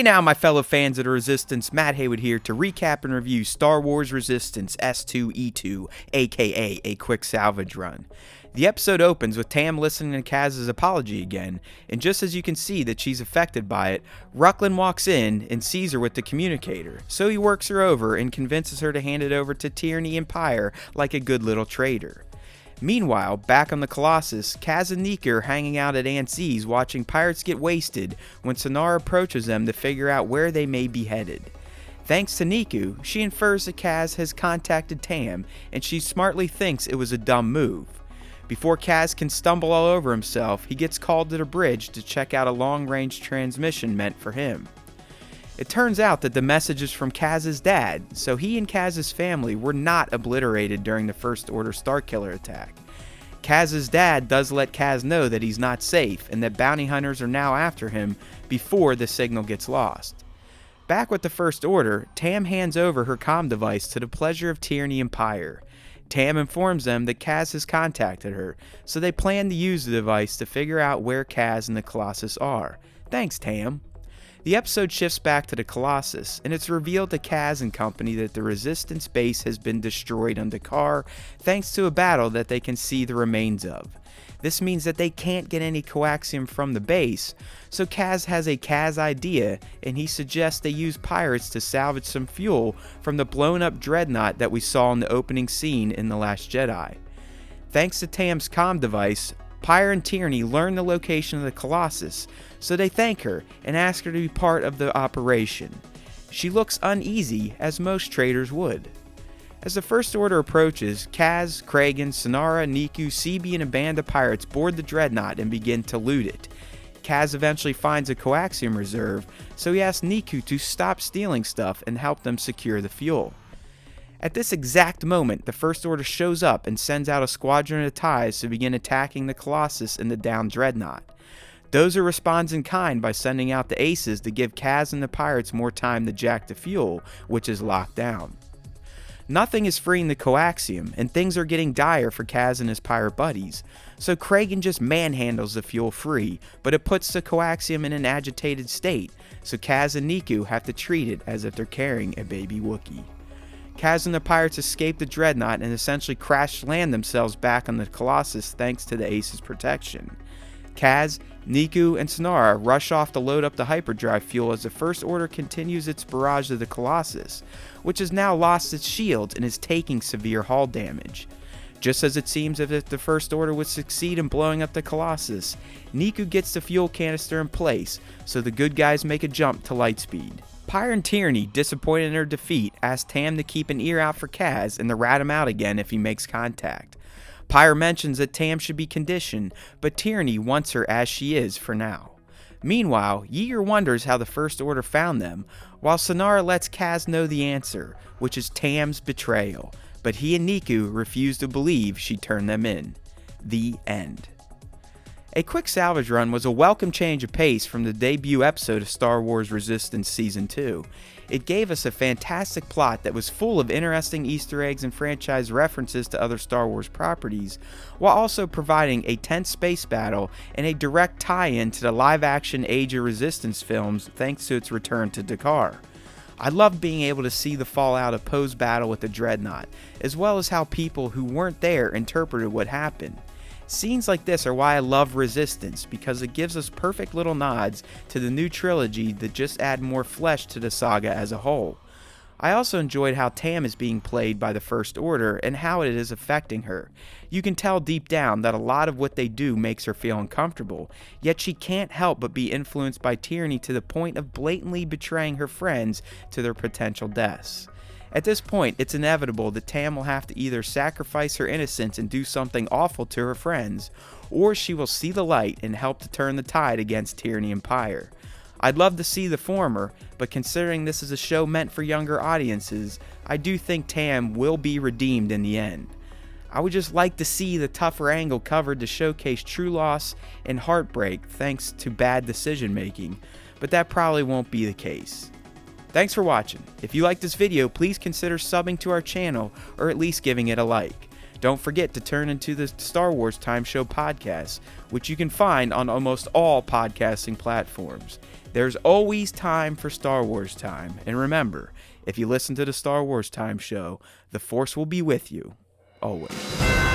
Hey now, my fellow fans of the Resistance, Matt Haywood here to recap and review Star Wars Resistance S2E2, aka A Quick Salvage Run. The episode opens with Tam listening to Kaz's apology again, and just as you can see that she's affected by it, Rucklin walks in and sees her with the communicator, so he works her over and convinces her to hand it over to Tyranny and Pyre like a good little traitor. Meanwhile, back on the Colossus, Kaz and Niku are hanging out at Aunt Z's watching pirates get wasted when Sonara approaches them to figure out where they may be headed. Thanks to Niku, she infers that Kaz has contacted Tam, and she smartly thinks it was a dumb move. Before Kaz can stumble all over himself, he gets called to the bridge to check out a long-range transmission meant for him. It turns out that the message is from Kaz's dad, so he and Kaz's family were not obliterated during the First Order Starkiller attack. Kaz's dad does let Kaz know that he's not safe and that bounty hunters are now after him before the signal gets lost. Back with the First Order, Tam hands over her comm device to the pleasure of Tyranny and Pyre. Tam informs them that Kaz has contacted her, so they plan to use the device to figure out where Kaz and the Colossus are. Thanks, Tam. The episode shifts back to the Colossus, and it's revealed to Kaz and company that the Resistance base has been destroyed on Dakar thanks to a battle that they can see the remains of. This means that they can't get any coaxium from the base, so Kaz has a Kaz idea, and he suggests they use pirates to salvage some fuel from the blown up dreadnought that we saw in the opening scene in The Last Jedi. Thanks to Tam's comm device, Pyre and Tyranny learn the location of the Colossus, so they thank her and ask her to be part of the operation. She looks uneasy, as most traders would. As the First Order approaches, Kaz, Kragan, Sonara, Niku, CB, and a band of pirates board the dreadnought and begin to loot it. Kaz eventually finds a coaxium reserve, so he asks Niku to stop stealing stuff and help them secure the fuel. At this exact moment, the First Order shows up and sends out a squadron of TIEs to begin attacking the Colossus and the downed dreadnought. Dozer responds in kind by sending out the Aces to give Kaz and the pirates more time to jack the fuel, which is locked down. Nothing is freeing the coaxium, and things are getting dire for Kaz and his pirate buddies, so Kragan just manhandles the fuel free, but it puts the coaxium in an agitated state, so Kaz and Niku have to treat it as if they're carrying a baby Wookiee. Kaz and the pirates escape the dreadnought and essentially crash land themselves back on the Colossus thanks to the Ace's protection. Kaz, Niku, and Sonara rush off to load up the hyperdrive fuel as the First Order continues its barrage of the Colossus, which has now lost its shields and is taking severe hull damage. Just as it seems as if the First Order would succeed in blowing up the Colossus, Niku gets the fuel canister in place, so the good guys make a jump to lightspeed. Pyre and Tyranny, disappointed in their defeat, ask Tam to keep an ear out for Kaz and to rat him out again if he makes contact. Pyre mentions that Tam should be conditioned, but Tyranny wants her as she is for now. Meanwhile, Yeager wonders how the First Order found them, while Sonara lets Kaz know the answer, which is Tam's betrayal, but he and Niku refuse to believe she turned them in. The end. A Quick Salvage Run was a welcome change of pace from the debut episode of Star Wars Resistance Season 2. It gave us a fantastic plot that was full of interesting Easter eggs and franchise references to other Star Wars properties, while also providing a tense space battle and a direct tie-in to the live-action Age of Resistance films thanks to its return to Dakar. I loved being able to see the fallout of Poe's battle with the Dreadnought, as well as how people who weren't there interpreted what happened. Scenes like this are why I love Resistance, because it gives us perfect little nods to the new trilogy that just add more flesh to the saga as a whole. I also enjoyed how Tam is being played by the First Order and how it is affecting her. You can tell deep down that a lot of what they do makes her feel uncomfortable, yet she can't help but be influenced by tyranny to the point of blatantly betraying her friends to their potential deaths. At this point, it's inevitable that Tam will have to either sacrifice her innocence and do something awful to her friends, or she will see the light and help to turn the tide against Tyranny and Pyre. I'd love to see the former, but considering this is a show meant for younger audiences, I do think Tam will be redeemed in the end. I would just like to see the tougher angle covered to showcase true loss and heartbreak thanks to bad decision making, but that probably won't be the case. Thanks for watching. If you like this video, please consider subbing to our channel or at least giving it a like. Don't forget to turn into the Star Wars Time Show podcast, which you can find on almost all podcasting platforms. There's always time for Star Wars time, and remember, if you listen to the Star Wars Time Show, the Force will be with you, always.